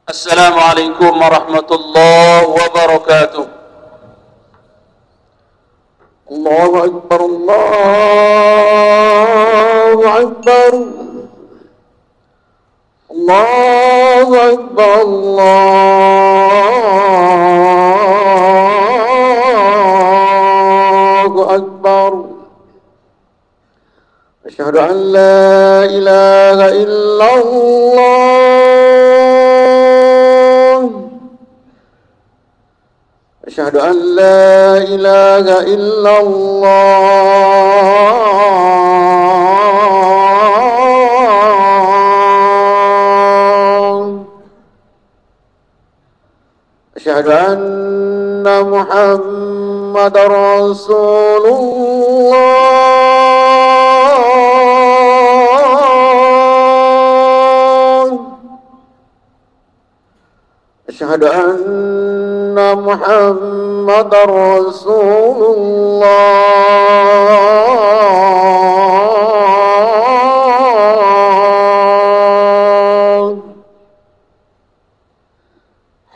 Assalamualaikum warahmatullahi wabarakatuh. Allahu Akbar, Allahu Akbar, Allahu Akbar, Allahu Akbar. Asyhadu an la ilaha illallah. Asyhadu an la ilaha illallah. Asyhadu anna Muhammadar Rasulullah. Asyhadu anna Muhammadar Rasulullah.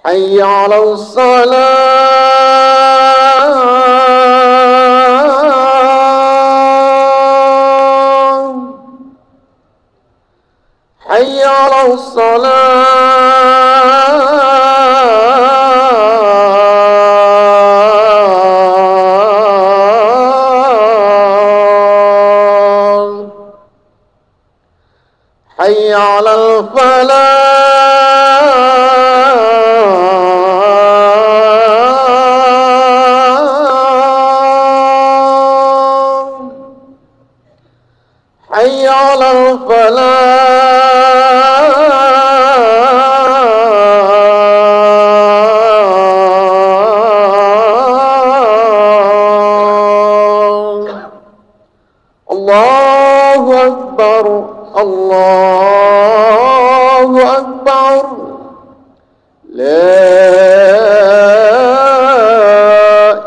Hayya 'alas salah. Hayya 'alas salah. Hayya 'alal falah. Hayya 'alal falah. Allahu Akbar, Allahu Akbar. La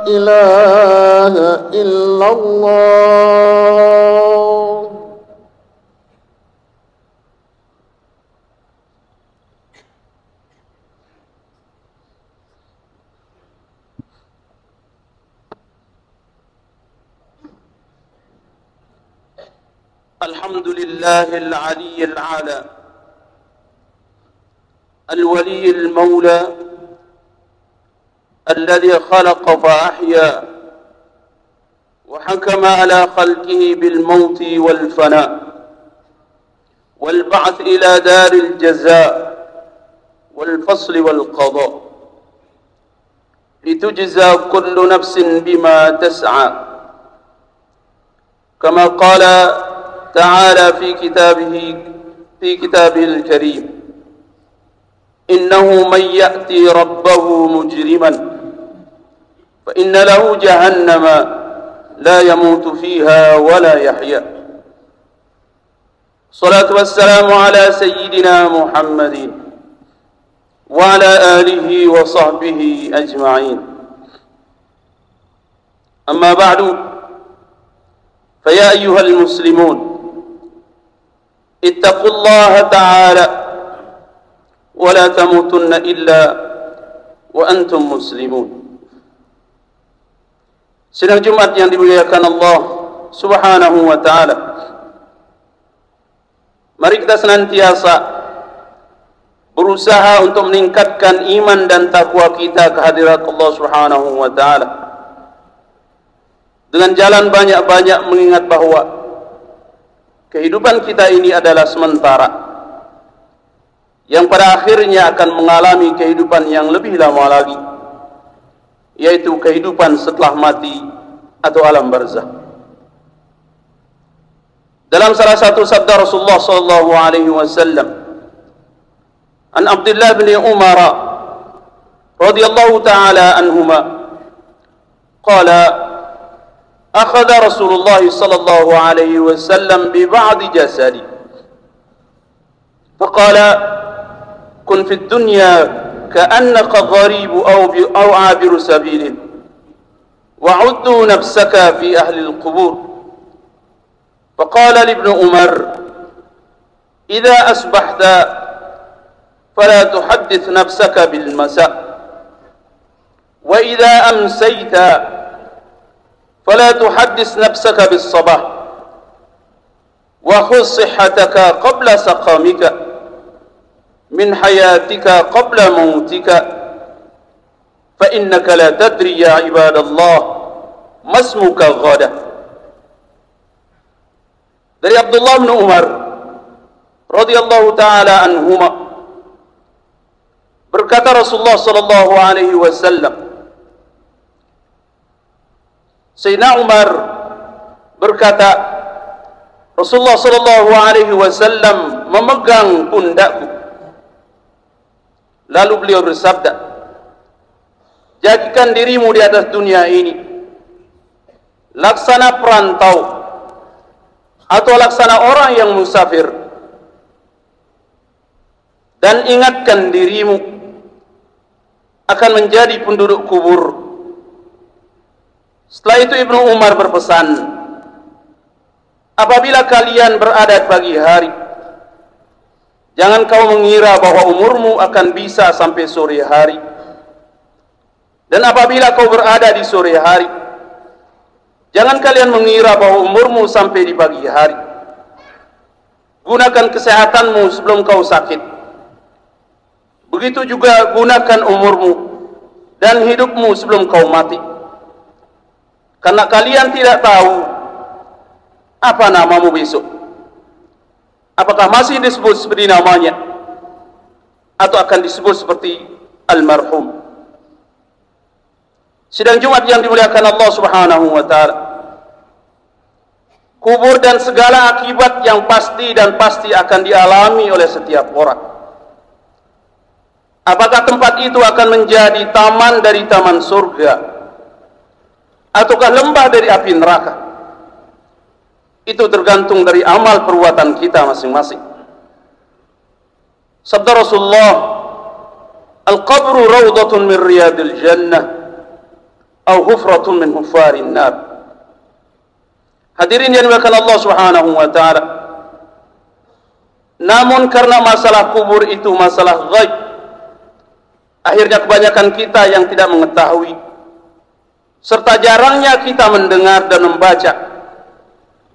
ilaha illallah. الحمد لله العلي الأعلى الولي المولى الذي خلق فأحيا وحكم على خلقه بالموت والفناء والبعث إلى دار الجزاء والفصل والقضاء لتجزى كل نفس بما تسعى كما قال تعالى في كتابه الكريم إنه من يأتي ربه مجرما فإن له جهنم لا يموت فيها ولا يحيا. الصلاة والسلام على سيدنا محمد وعلى آله وصحبه أجمعين. أما بعد، فيا أيها المسلمون، اتقوا الله تعالى ولا تموتن إلا وأنتم مسلمون. Sidang Jumat yang dimuliakan Allah Subhanahu wa taala. Mari kita senantiasa berusaha untuk meningkatkan iman dan takwa kita ke hadirat Allah Subhanahu wa taala. Dengan jalan banyak-banyak mengingat bahwa kehidupan kita ini adalah sementara, yang pada akhirnya akan mengalami kehidupan yang lebih lama lagi, yaitu kehidupan setelah mati atau alam barzakh. Dalam salah satu sabda Rasulullah sallallahu alaihi wasallam, an Abdullah bin Umar radhiyallahu taala anhuma qala أخذ رسول الله صلى الله عليه وسلم ببعض جسدي فقال كن في الدنيا كأنك غريب أو عابر سبيل وعدوا نفسك في أهل القبور. فقال لابن عمر إذا أصبحت فلا تحدث نفسك بالمساء وإذا أمسيت فلا تحدث نفسك بالصباح وخذ صحتك قبل سقامك من حياتك قبل موتك فإنك لا تدري يا عباد الله ما اسمك غدا. Dari Abdullah bin Umar radhiyallahu taala anhuma, berkata Rasulullah sallallahu alaihi wasallam, Sayyidina Umar berkata, Rasulullah sallallahu alaihi wasallam memegang pundakku, lalu beliau bersabda, jadikan dirimu di atas dunia ini laksana perantau atau laksana orang yang musafir, dan ingatkan dirimu akan menjadi penduduk kubur. Setelah itu Ibnu Umar berpesan, apabila kalian berada pagi hari, jangan kau mengira bahwa umurmu akan bisa sampai sore hari, dan apabila kau berada di sore hari, jangan kalian mengira bahwa umurmu sampai di pagi hari. Gunakan kesehatanmu sebelum kau sakit. Begitu juga gunakan umurmu dan hidupmu sebelum kau mati. Karena kalian tidak tahu apa namamu besok. Apakah masih disebut seperti namanya, atau akan disebut seperti almarhum. Sidang Jumat yang dimuliakan Allah Subhanahu wa taala, kubur dan segala akibat yang pasti dan pasti akan dialami oleh setiap orang. Apakah tempat itu akan menjadi taman dari taman surga, ataukah lembah dari api neraka? Itu tergantung dari amal perbuatan kita masing-masing. Sabda Rasulullah, al-qabru rawdatun min riyadil jannah atau hufratun min hufarin nar. Hadirin yang dimuliakan Allah Subhanahu wa taala, namun karena masalah kubur itu masalah ghaib, akhirnya kebanyakan kita yang tidak mengetahui, serta jarangnya kita mendengar dan membaca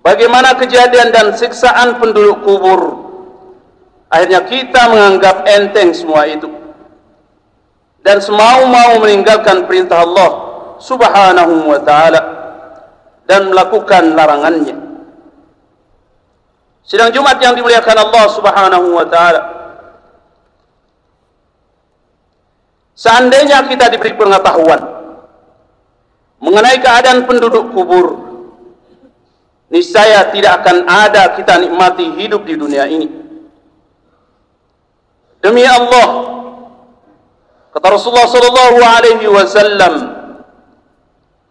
bagaimana kejadian dan siksaan penduduk kubur. Akhirnya kita menganggap enteng semua itu dan semau-mau meninggalkan perintah Allah Subhanahu wa ta'ala dan melakukan larangannya. Sidang Jumat yang dimuliakan Allah Subhanahu wa ta'ala, seandainya kita diberi pengetahuan mengenai keadaan penduduk kubur, niscaya tidak akan ada kita nikmati hidup di dunia ini. Demi Allah, kata Rasulullah sallallahu alaihi wasallam,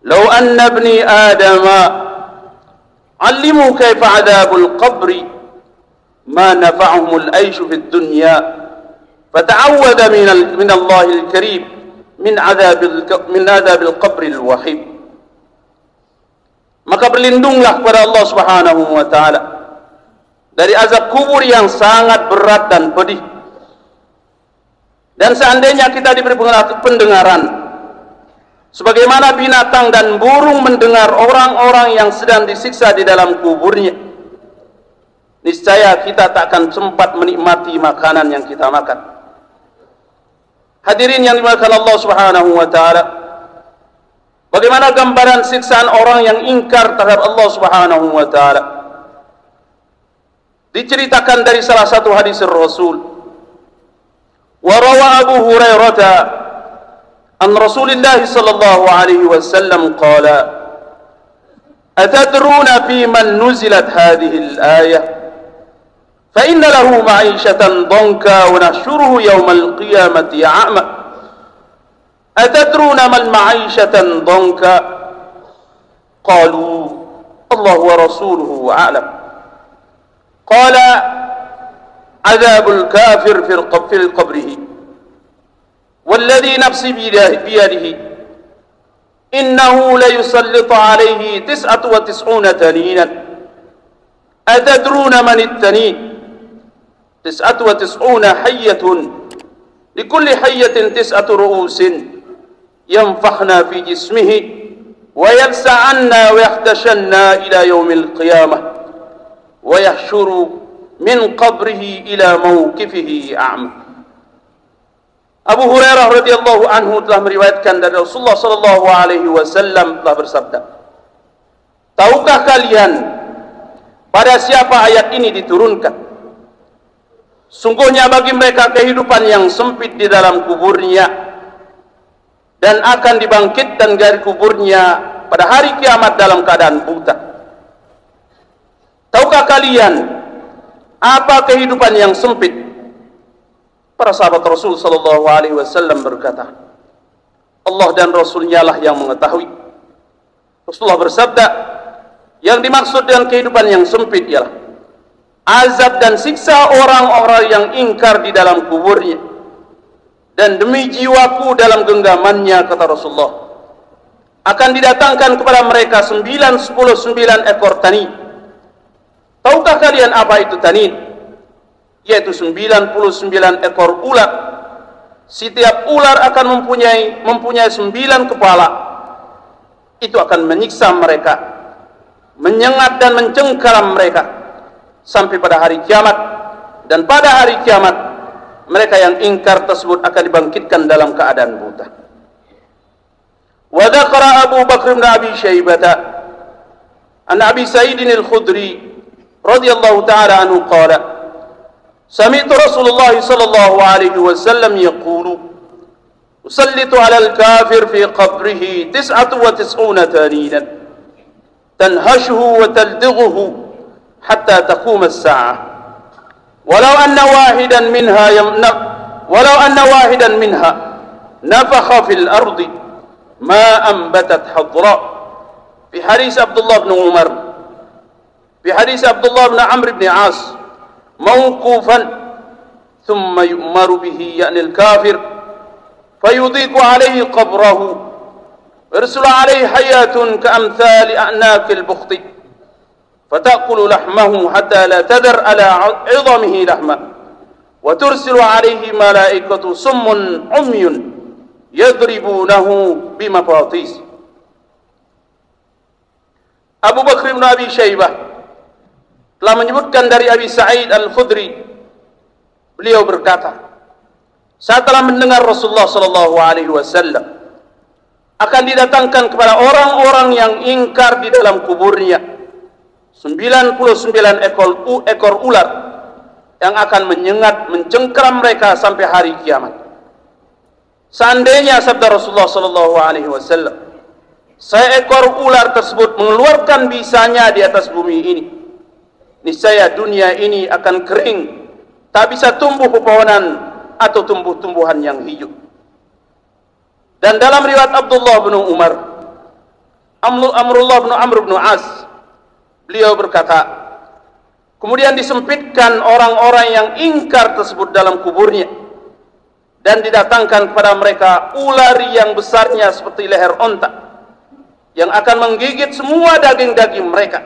"Lau anna ibni Adam 'allimu kaifa 'adzabul qabri ma nafa'ahum al-'aishu fid dunya fata'awwada min Allahil karim min 'adzabil qabri al-wahid." Maka berlindunglah kepada Allah Subhanahu wa taala dari azab kubur yang sangat berat dan pedih. Dan seandainya kita diberi pendengaran sebagaimana binatang dan burung mendengar orang-orang yang sedang disiksa di dalam kuburnya, niscaya kita tak akan sempat menikmati makanan yang kita makan. Hadirin yang dimuliakan Allah Subhanahu wa taala, bagaimana gambaran siksaan orang yang ingkar terhadap Allah Subhanahu wa taala diceritakan dari salah satu hadis Rasul. Wa rawa Abu Hurairah an Rasulillah sallallahu alaihi wasallam qala, atadruna fi man nuzilat hadhihi al-ayah fa inna lahu ma'ishatan danka wa nahshuruhu yawm al-qiyamati a'ma. Atadruna mal ma'ishatan danka? Qalu Allah wa rasuluhu a'lam. Qala azabul kafir fi qabrihi والذي نفسي بيده إنه ليسلط عليه 99 تنينا. أتدرون من التنين؟ 99 hayyatun likulli hayyatin 9 ru'usin yanfakhna fi jismihi wa yalsa'anna wa yahdashanna ila yaumil qiyamah wa yahsyuru min qabrihi ila mawqifihi a'ma. Abu Hurairah radhiyallahu anhu telah meriwayatkan dari Rasulullah sallallahu alaihi wasallam telah bersabda, tahukah kalian pada siapa ayat ini diturunkan? Sungguhnya bagi mereka kehidupan yang sempit di dalam kuburnya dan akan dibangkitkan dari kuburnya pada hari kiamat dalam keadaan buta. Tahukah kalian apa kehidupan yang sempit? Para sahabat Rasul sallallahu alaihi wasallam berkata, Allah dan Rasulnya lah yang mengetahui. Rasulullah bersabda, yang dimaksud dengan kehidupan yang sempit ialah azab dan siksa orang-orang yang ingkar di dalam kuburnya. Dan demi jiwaku dalam genggamannya, kata Rasulullah, akan didatangkan kepada mereka 99 ekor tanid. Tahukah kalian apa itu tanid? Yaitu 99 ekor ular. Setiap ular akan mempunyai 9 kepala. Itu akan menyiksa mereka, menyengat dan mencengkeram mereka sampai pada hari kiamat. Dan pada hari kiamat mereka yang ingkar tersebut akan dibangkitkan dalam keadaan buta. Wa dzakara Abu Bakr bin Abi Syaibah an Abi Sa'id al-Khudri radhiyallahu ta'ala anhu qala, sami'tu Rasulullah sallallahu alaihi wasallam yaqulu, usallitu 'ala al-kafir fi qabrihi 99 tanidan tanhashuhu wa taldighuhu hatta taqum as-sa'ah walau anna wahidan minha nafakha fil ardi ma anbatat hadra. Fi hadis Abdullah bin Umar, fi hadis Abdullah bin Amr bin As موقوفا ثم يؤمر به يعني الكافر فيضيق عليه قبره ويرسل عليه حياة كأمثال أعناق البخت فتأكل لحمه حتى لا تذر على عظمه لحما وترسل عليه ملائكة صم عمي يضربونه بمفاطيس. Abu Bakr bin Abi Syaibah telah menyebutkan dari Abi Sa'id al-Khudri, beliau berkata, saya telah mendengar Rasulullah sallallahu alaihi wasallam akan didatangkan kepada orang-orang yang ingkar di dalam kuburnya 99 ekor ular yang akan menyengat, mencengkeram mereka sampai hari kiamat. Seandainya, sabda Rasulullah sallallahu alaihi wasallam, seekor ular tersebut mengeluarkan bisanya di atas bumi ini, niscaya dunia ini akan kering, tak bisa tumbuh pepohonan atau tumbuh-tumbuhan yang hijau. Dan dalam riwayat Abdullah bin Umar, Amrullah bin Amr bin As, beliau berkata, kemudian disempitkan orang-orang yang ingkar tersebut dalam kuburnya, dan didatangkan kepada mereka ular yang besarnya seperti leher onta, yang akan menggigit semua daging-daging mereka,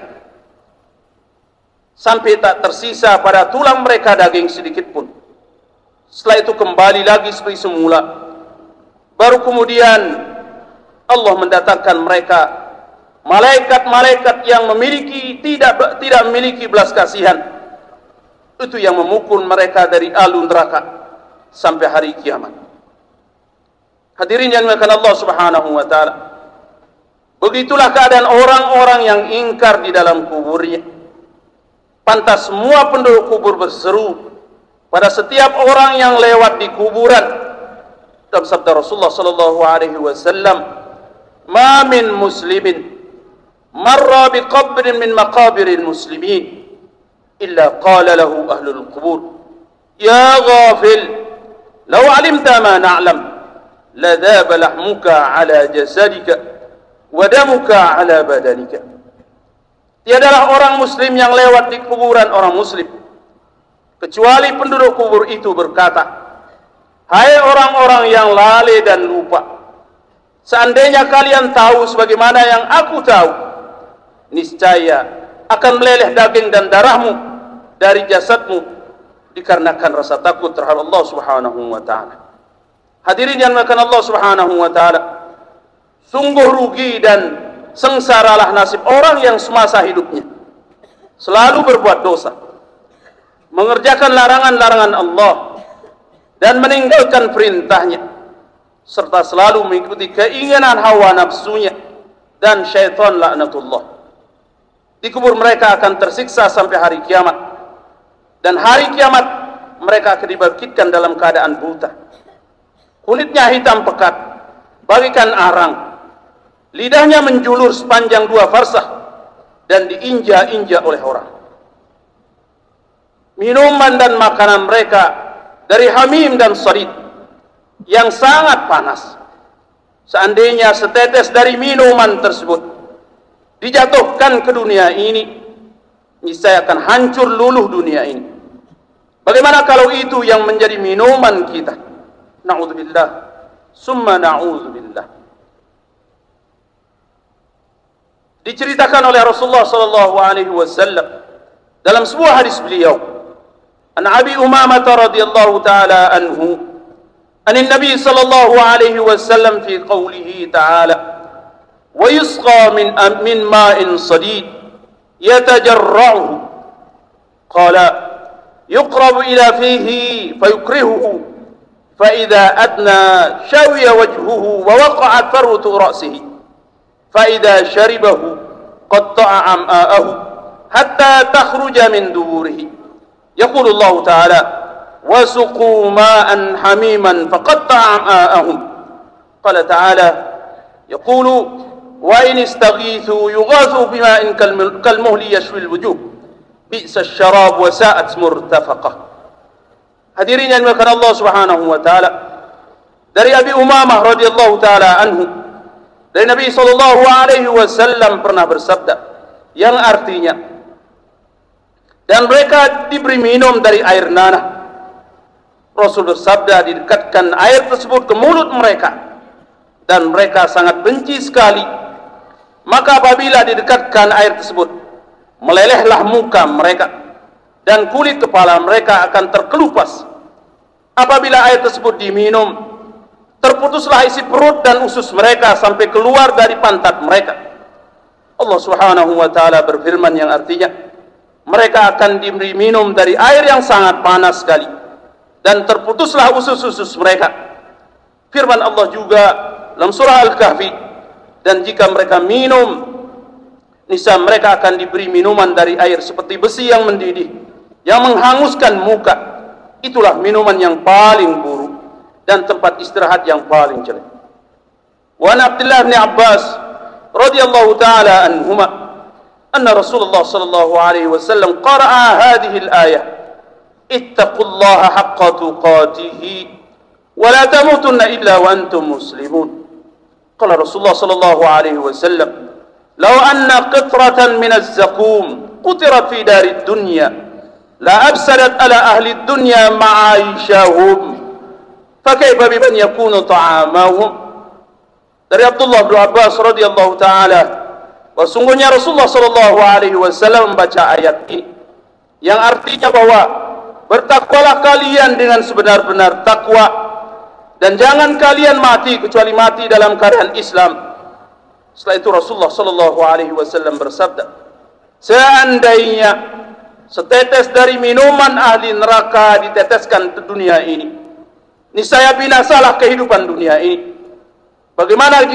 sampai tak tersisa pada tulang mereka daging sedikit pun. Setelah itu kembali lagi seperti semula. Baru kemudian Allah mendatangkan mereka malaikat-malaikat yang tidak memiliki belas kasihan. Itu yang memukul mereka dari alun neraka sampai hari kiamat. Hadirin yang dimuliakan Allah Subhanahu wa taala, begitulah keadaan orang-orang yang ingkar di dalam kuburnya. Pantas semua penduduk kubur berseru pada setiap orang yang lewat di kuburan. Dalam sabda Rasulullah sallallahu alaihi wasallam, "Ma min muslimin marra bi qabrin min maqabiril muslimin illa qala lahu ahlul qubur, ya ghafil, law alimta ma na'lam la dhaba lahmuka ala jasadika wa damuka ala badanika." Tiadalah orang muslim yang lewat di kuburan orang muslim kecuali penduduk kubur itu berkata, hai orang-orang yang lalai dan lupa, seandainya kalian tahu sebagaimana yang aku tahu, niscaya akan meleleh daging dan darahmu dari jasadmu dikarenakan rasa takut terhadap Allah Subhanahu wa taala. Hadirin yang dimuliakan Allah Subhanahu wa taala, sungguh rugi dan sengsaralah nasib orang yang semasa hidupnya selalu berbuat dosa, mengerjakan larangan-larangan Allah dan meninggalkan perintahnya, serta selalu mengikuti keinginan hawa nafsunya dan syaitan laknatullah. Di kubur mereka akan tersiksa sampai hari kiamat, dan hari kiamat mereka akan dibangkitkan dalam keadaan buta, kulitnya hitam pekat bagikan arang, lidahnya menjulur sepanjang 2 farsah dan diinjak-injak oleh orang. Minuman dan makanan mereka dari hamim dan sadid yang sangat panas. Seandainya setetes dari minuman tersebut dijatuhkan ke dunia ini, niscaya akan hancur luluh dunia ini. Bagaimana kalau itu yang menjadi minuman kita? Na'udzubillah, summa na'udzubillah. Diceritakan oleh Rasulullah sallallahu alaihi wasallam dalam sebuah hadis beliau, an Abi Umamah radhiyallahu taala anhu, an Nabi sallallahu alaihi wasallam fi qawlihi ta'ala, wa yusqa min ma'in sadid yatajarra'uhu, qala yuqrabu ila fihi fayukrihuhu, fa idza adna shawiya wajhuhu wa waqa'at farwatu ra'sihi, فإذا شربه قطع أمعاءه حتى تخرج من دبره. يقول الله تعالى وسقوا ماء حميما فقطع أمعاءهم. قال تعالى يقول وإن استغيثوا يغاثوا بماء كالمهل يشوي الوجوه بئس الشراب وساءت مرتفقة. Hadirin yang dimuliakan Allah Subhanahu wa taala, dari Abi Umamah radhiyallahu taala anhu, dari Nabi sallallahu alaihi wasallam pernah bersabda yang artinya, dan mereka diberi minum dari air nanah. Rasul bersabda, didekatkan air tersebut ke mulut mereka dan mereka sangat benci sekali. Maka apabila didekatkan air tersebut, melelehlah muka mereka dan kulit kepala mereka akan terkelupas. Apabila air tersebut diminum, terputuslah isi perut dan usus mereka sampai keluar dari pantat mereka. Allah Subhanahu wa taala berfirman yang artinya, mereka akan diberi minum dari air yang sangat panas sekali dan terputuslah usus-usus mereka. Firman Allah juga dalam surah Al-Kahfi, dan jika mereka minum, niscaya mereka akan diberi minuman dari air seperti besi yang mendidih yang menghanguskan muka. Itulah minuman yang paling buruk dan tempat istirahat yang paling jelek. Wa an Abdullah bin Abbas radhiyallahu taala anhuma anna Rasulullah sallallahu alaihi wasallam qara'a hadhihi al-ayah ittaqullaha haqqa tuqatih wa la tamutunna illa wa antum muslimun. Qala Rasulullah sallallahu alaihi wasallam, law anna qitratan min az-zaqum qutirat fi dari dunya la afsadat ala ahli dunya ma'aishahum fakaifa biman yakunu ta'amahum. Dari Abdullah bin Abbas radhiyallahu taala, sesungguhnya Rasulullah sallallahu alaihi wasallam membaca ayat ini yang artinya bahwa bertakwalah kalian dengan sebenar-benar takwa dan jangan kalian mati kecuali mati dalam keadaan Islam. Setelah itu Rasulullah sallallahu alaihi wasallam bersabda, seandainya setetes dari minuman ahli neraka diteteskan ke dunia ini, niscaya binasalah kehidupan dunia ini. Bagaimana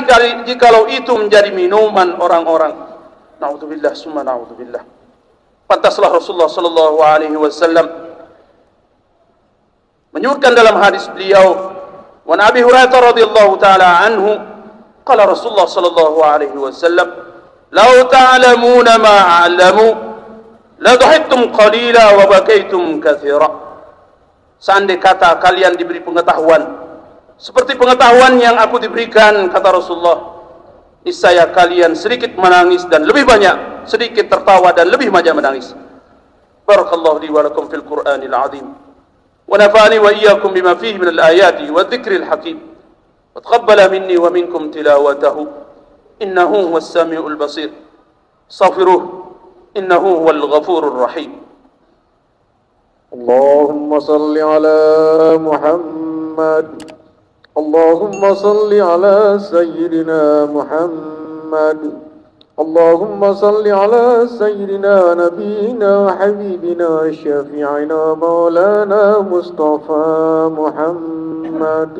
jikalau itu menjadi minuman orang-orang? Na'udzubillah summa na'udzubillah. Pantaslah Rasulullah sallallahu alaihi wasallam menyebutkan dalam hadis beliau, wa Abi Hurairah radhiyallahu taala anhu, qala Rasulullah sallallahu alaihi wasallam, "Law ta'lamuna ma a'lamu la dhahiktum qalila wa bakaitum katsira." Seandai kata kalian diberi pengetahuan seperti pengetahuan yang aku diberikan, kata Rasulullah, niscaya kalian sedikit menangis dan lebih banyak, sedikit tertawa dan lebih banyak menangis. Barakallahu li wa lakum fil Qur'anil azim wa nafa'ani wa iyyakum bima fihi min al-ayati wa dhikril hakim wa taqabbala minni wa minkum tilawatahu innahu huwas samiul basir. Astaghfiruh innahu huwal ghafurur rahim. اللهم صل على محمد. اللهم صل على سيدنا محمد. اللهم صل على سيدنا نبينا وحبيبنا شفيعنا مولانا مصطفى محمد.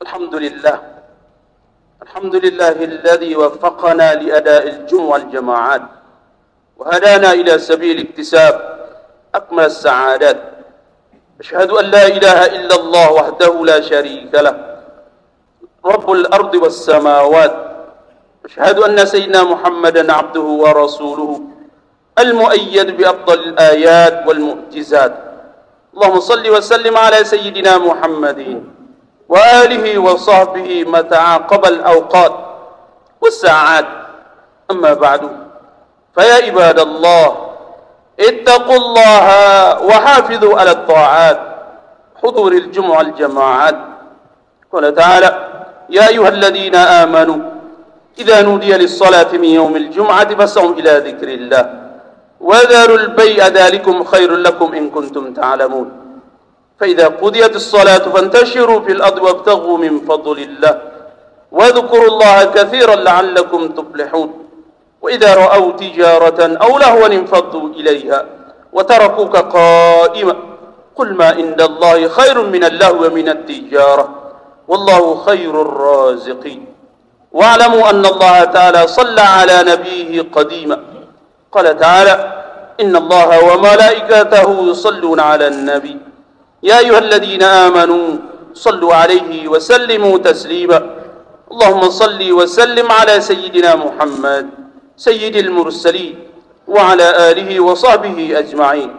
الحمد لله. الحمد لله الذي وفقنا لأداء الجمع والجماعات وهدانا إلى سبيل اكتساب أكمل السعادات. أشهد أن لا إله إلا الله وحده لا شريك له رب الأرض والسماوات. أشهد أن سيدنا محمدا عبده ورسوله المؤيد بأفضل الآيات والمعجزات. اللهم صل وسلم على سيدنا محمد وآله وصحبه ما تعاقب الأوقات والساعات. أما بعد، فيا عباد الله، اتقوا الله وحافظوا على الطاعات، حضور الجمع والجماعات. قال تعالى: يا أيها الذين آمنوا إذا نودي للصلاة من يوم الجمعة فاسعوا إلى ذكر الله وذروا البيع ذلكم خير لكم إن كنتم تعلمون. فإذا قضيت الصلاة فانتشروا في الأرض وابتغوا من فضل الله واذكروا الله كثيرا لعلكم تفلحون. وإذا رأوا تجارة أو لهوا انفضوا إليها وتركوك قائما قل ما عند الله خير من اللهو ومن التجارة والله خير الرازقين. واعلموا أن الله تعالى صلى على نبيه قديما. قال تعالى: إن الله وملائكته يصلون على النبي يا أيها الذين آمنوا صلوا عليه وسلموا تسليما. اللهم صل وسلم على سيدنا محمد سيد المرسلين وعلى آله وصحبه أجمعين،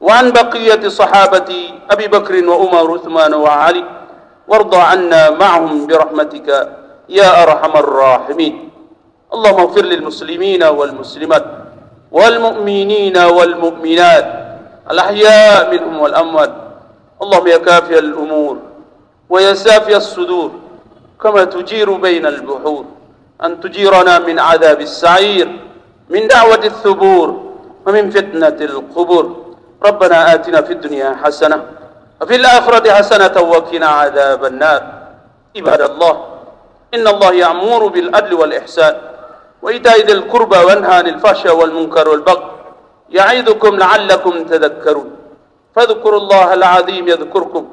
وعن بقية صحابة أبي بكر وعمر وعثمان وعلي، وارض عنا معهم برحمتك يا أرحم الراحمين. اللهم اغفر للمسلمين والمسلمات والمؤمنين والمؤمنات الأحياء منهم والأموات. اللهم يا كافي الأمور ويا سافي الصدور، كما تجير بين البحور، أن تجيرنا من عذاب السعير، من دعوة الثبور، ومن فتنة القبور. ربنا آتنا في الدنيا حسنة وفي الآخرة حسنة وقنا عذاب النار. عباد الله، إن الله يأمر بالعدل والإحسان وإيتاء ذي القربى وينهى عن الفحشاء والمنكر والبغي يعظكم لعلكم تذكرون. فاذكروا الله العظيم يذكركم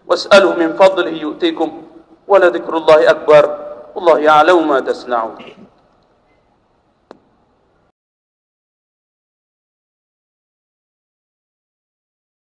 واسألوا من فضله يؤتيكم ولذكر الله أكبر والله يعلم ما تصنعون.